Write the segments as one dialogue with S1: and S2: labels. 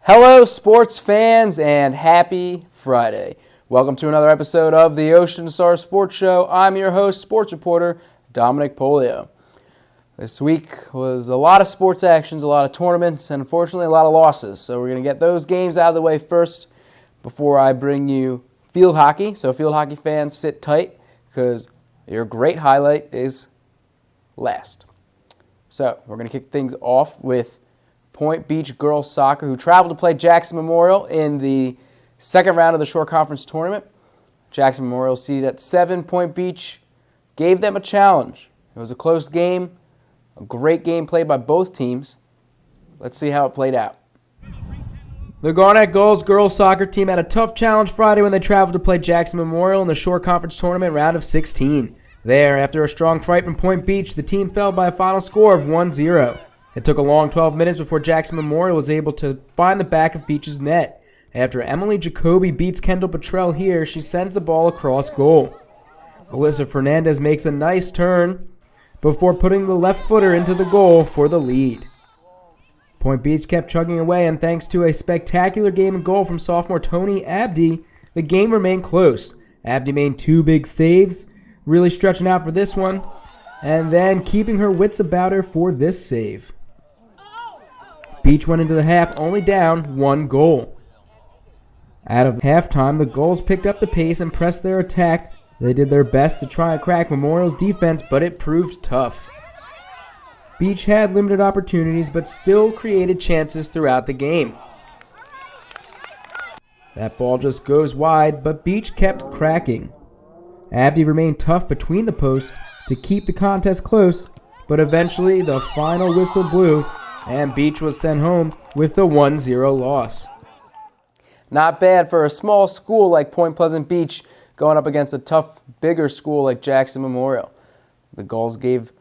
S1: Hello, sports fans, and happy Friday. Welcome to another episode of the Ocean Star Sports Show. I'm your host, sports reporter, Dominic Polio. This week was a lot of sports actions, a lot of tournaments, and unfortunately a lot of losses. So we're going to get those games out of the way first before I bring you field hockey. So field hockey fans, sit tight because your great highlight is last. So we're going to kick things off with Point Beach girls soccer, who traveled to play Jackson Memorial in the second round of the Shore Conference tournament. Jackson Memorial, seated at 7. Point Beach gave them a challenge. It was a close game, a great game played by both teams. Let's see how it played out. The Garnet Gulls girls soccer team had a tough challenge Friday when they traveled to play Jackson Memorial in the Shore Conference tournament round of 16. There, after a strong fight from Point Beach, the team fell by a final score of 1-0. It took a long 12 minutes before Jackson Memorial was able to find the back of Beach's net. After Emily Jacoby beats Kendall Petrell here, she sends the ball across goal. Alyssa Fernandez makes a nice turn before putting the left footer into the goal for the lead. Point Beach kept chugging away, and thanks to a spectacular game and goal from sophomore Tony Abdi, the game remained close. Abdi made 2 big saves, really stretching out for this one, and then keeping her wits about her for this save. Beach went into the half only down 1 goal. Out of halftime, the Gulls picked up the pace and pressed their attack. They did their best to try and crack Memorial's defense, but it proved tough. Beach had limited opportunities, but still created chances throughout the game. That ball just goes wide, but Beach kept cracking. Abdi remained tough between the posts to keep the contest close, but eventually the final whistle blew, and Beach was sent home with the 1-0 loss. Not bad for a small school like Point Pleasant Beach going up against a tough, bigger school like Jackson Memorial. The Gulls gave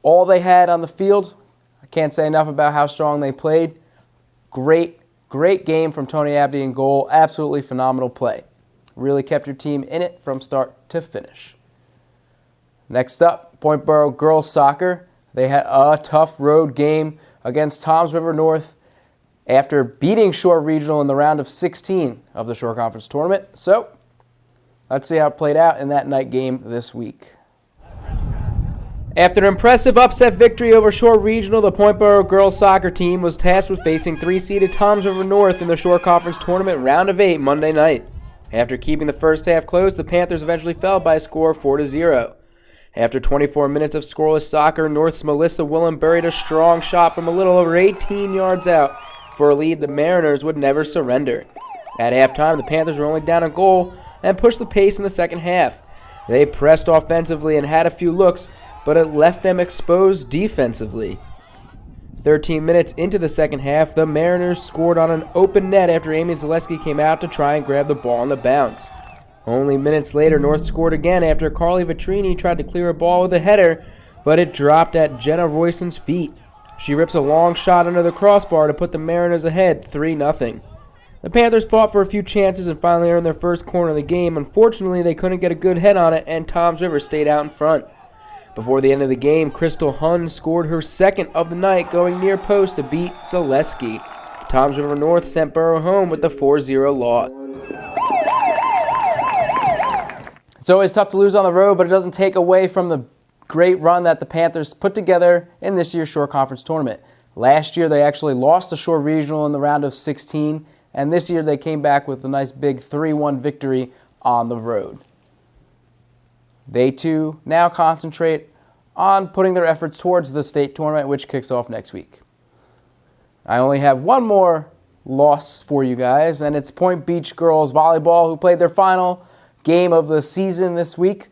S1: all they had on the field. I can't say enough about how strong they played. Great game from Tony Abdi in goal. Absolutely phenomenal play. Really kept your team in it from start to finish. Next up, Point Borough girls soccer. They had a tough road game against Toms River North after beating Shore Regional in the round of 16 of the Shore Conference tournament. So, let's see how it played out in that night game this week. After an impressive upset victory over Shore Regional, the Point Borough girls soccer team was tasked with facing 3-seeded Toms River North in the Shore Conference tournament round of 8 Monday night. After keeping the first half close, the Panthers eventually fell by a score of 4-0. After 24 minutes of scoreless soccer, North's Melissa Willem buried a strong shot from a little over 18 yards out for a lead the Mariners would never surrender. At halftime, the Panthers were only down a goal and pushed the pace in the second half. They pressed offensively and had a few looks, but it left them exposed defensively. 13 minutes into the second half, the Mariners scored on an open net after Amy Zaleski came out to try and grab the ball on the bounce. Only minutes later, North scored again after Carly Vitrini tried to clear a ball with a header, but it dropped at Jenna Royson's feet. She rips a long shot under the crossbar to put the Mariners ahead 3-0. The Panthers fought for a few chances and finally earned their first corner of the game. Unfortunately, they couldn't get a good head on it, and Toms River stayed out in front. Before the end of the game, Crystal Hunn scored her second of the night, going near post to beat Zaleski. Toms River North sent Borough home with the 4-0 loss. It's always tough to lose on the road, but it doesn't take away from the great run that the Panthers put together in this year's Shore Conference tournament. Last year, they actually lost to Shore Regional in the round of 16, and this year they came back with a nice big 3-1 victory on the road. They, too, now concentrate on putting their efforts towards the state tournament, which kicks off next week. I only have one more loss for you guys, and it's Point Beach girls volleyball, who played their final game of the season this week.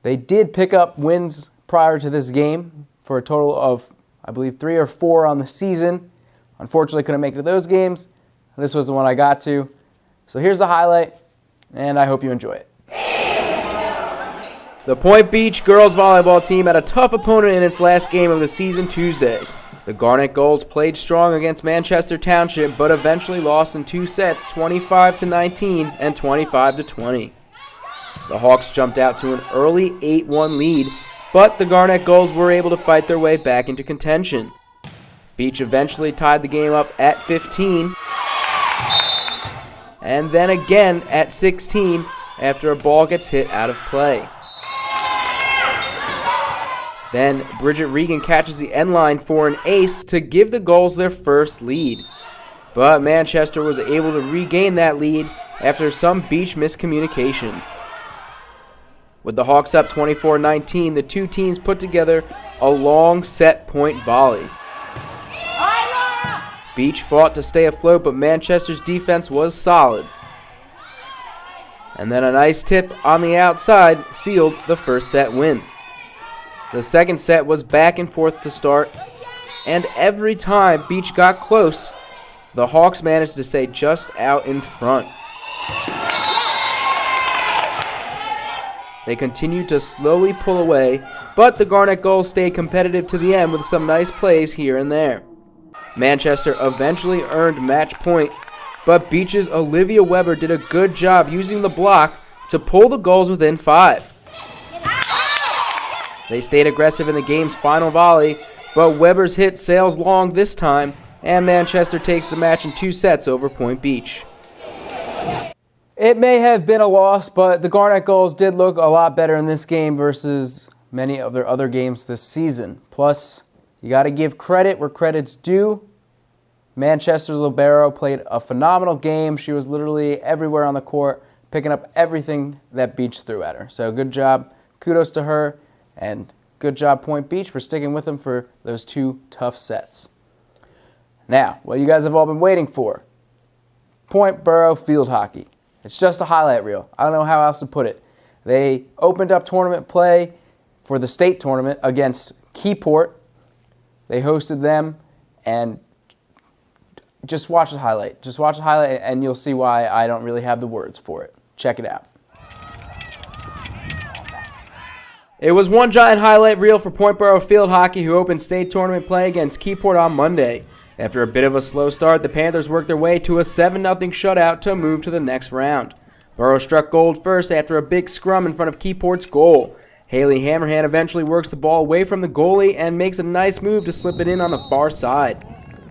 S1: They did pick up wins prior to this game for a total of, I believe, 3 or 4 on the season. Unfortunately, couldn't make it to those games. This was the one I got to. So here's the highlight, and I hope you enjoy it. The Point Beach girls volleyball team had a tough opponent in its last game of the season Tuesday. The Garnet Gulls played strong against Manchester Township, but eventually lost in 2 sets, 25-19 and 25-20. The Hawks jumped out to an early 8-1 lead, but the Garnet Gulls were able to fight their way back into contention. Beach eventually tied the game up at 15, and then again at 16 after a ball gets hit out of play. Then Bridget Regan catches the end line for an ace to give the Gulls their first lead. But Manchester was able to regain that lead after some Beach miscommunication. With the Hawks up 24-19, the two teams put together a long set point volley. Beach fought to stay afloat, but Manchester's defense was solid. And then a nice tip on the outside sealed the first set win. The second set was back and forth to start, and every time Beach got close, the Hawks managed to stay just out in front. They continued to slowly pull away, but the Garnet Gulls stayed competitive to the end with some nice plays here and there. Manchester eventually earned match point, but Beach's Olivia Weber did a good job using the block to pull the Gulls within 5. They stayed aggressive in the game's final volley, but Weber's hit sails long this time, and Manchester takes the match in 2 sets over Point Beach. It may have been a loss, but the Garnet Gulls did look a lot better in this game versus many of their other games this season. Plus, you got to give credit where credit's due. Manchester's libero played a phenomenal game. She was literally everywhere on the court, picking up everything that Beach threw at her. So good job. Kudos to her. And good job, Point Beach, for sticking with them for those 2 tough sets. Now, what you guys have all been waiting for. Point Borough field hockey. It's just a highlight reel. I don't know how else to put it. They opened up tournament play for the state tournament against Keyport. They hosted them, and just watch the highlight. Just watch the highlight, and you'll see why I don't really have the words for it. Check it out. It was one giant highlight reel for Point Borough field hockey, who opened state tournament play against Keyport on Monday. After a bit of a slow start, the Panthers worked their way to a 7-0 shutout to move to the next round. Borough struck gold first after a big scrum in front of Keyport's goal. Haley Hammerhand eventually works the ball away from the goalie and makes a nice move to slip it in on the far side.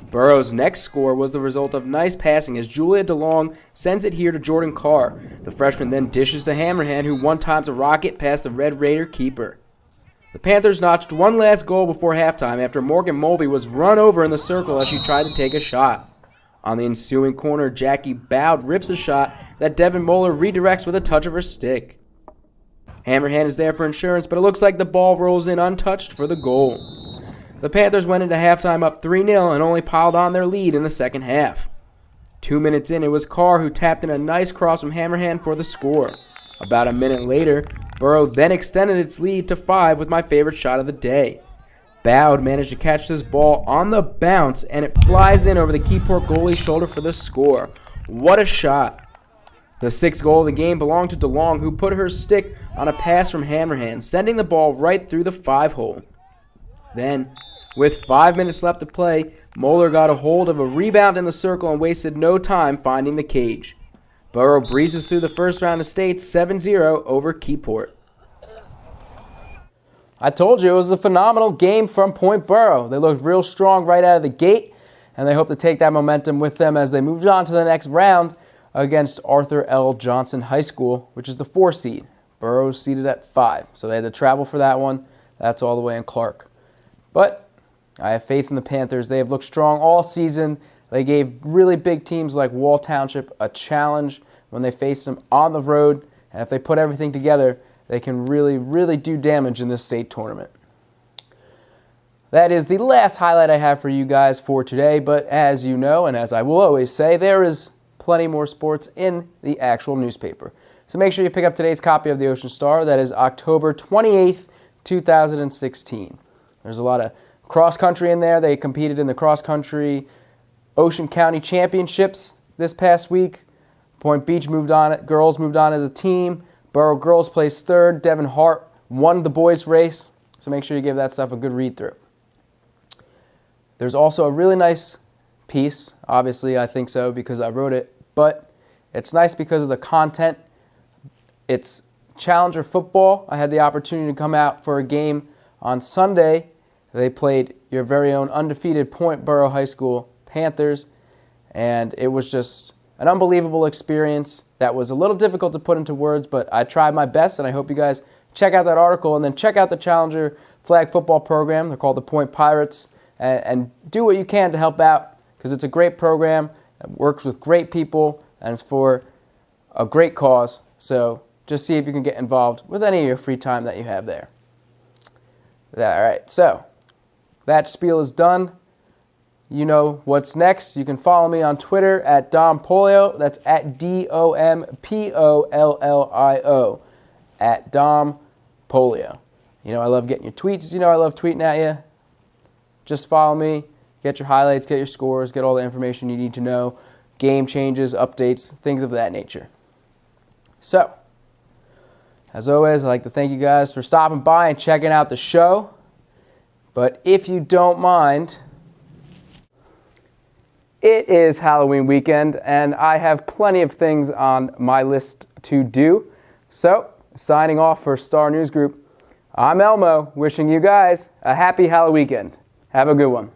S1: Borough's next score was the result of nice passing as Julia DeLong sends it here to Jordan Carr. The freshman then dishes to Hammerhand, who one times a rocket past the Red Raider keeper. The Panthers notched one last goal before halftime after Morgan Mulvey was run over in the circle as she tried to take a shot. On the ensuing corner, Jackie Bowd rips a shot that Devin Moeller redirects with a touch of her stick. Hammerhand is there for insurance, but it looks like the ball rolls in untouched for the goal. The Panthers went into halftime up 3-0 and only piled on their lead in the second half. 2 minutes in, it was Carr who tapped in a nice cross from Hammerhand for the score. About a minute later, Borough then extended its lead to 5 with my favorite shot of the day. Bowd managed to catch this ball on the bounce, and it flies in over the Keyport goalie's shoulder for the score. What a shot. The 6th goal of the game belonged to DeLong, who put her stick on a pass from Hammerhand, sending the ball right through the 5-hole. Then, with 5 minutes left to play, Moeller got a hold of a rebound in the circle and wasted no time finding the cage. Borough breezes through the first round of state 7-0 over Keyport. I told you it was a phenomenal game from Point Borough. They looked real strong right out of the gate, and they hope to take that momentum with them as they moved on to the next round against Arthur L. Johnson High School, which is the 4 seed. Borough's seated at 5, so they had to travel for that one. That's all the way in Clark. But I have faith in the Panthers. They have looked strong all season. They gave really big teams like Wall Township a challenge when they faced them on the road, and if they put everything together, they can really, really do damage in this state tournament. That is the last highlight I have for you guys for today, but as you know, and as I will always say, there is plenty more sports in the actual newspaper. So make sure you pick up today's copy of the Ocean Star. That is October 28th, 2016. There's a lot of cross-country in there. They competed in the cross-country Ocean County Championships this past week. Point Beach moved on. Girls moved on as a team. Borough girls placed 3rd. Devin Hart won the boys' race. So make sure you give that stuff a good read-through. There's also a really nice piece. Obviously, I think so because I wrote it. But it's nice because of the content. It's Challenger football. I had the opportunity to come out for a game on Sunday. They played your very own undefeated Point Borough High School Panthers, and it was just an unbelievable experience that was a little difficult to put into words, but I tried my best, and I hope you guys check out that article and then check out the Challenger flag football program. They're called the Point Pirates, and do what you can to help out because it's a great program. It works with great people, and it's for a great cause. So just see if you can get involved with any of your free time that you have there. All right, so that spiel is done. You know what's next. You can follow me on Twitter at Dom Polio. That's at DOMPOLLIO, at Dom Polio. You know I love getting your tweets. You know I love tweeting at you. Just follow me. Get your highlights, get your scores, get all the information you need to know, game changes, updates, things of that nature. So, as always, I'd like to thank you guys for stopping by and checking out the show. But if you don't mind, it is Halloween weekend, and I have plenty of things on my list to do. So, signing off for Star News Group, I'm Elmo, wishing you guys a happy Halloween weekend. Have a good one.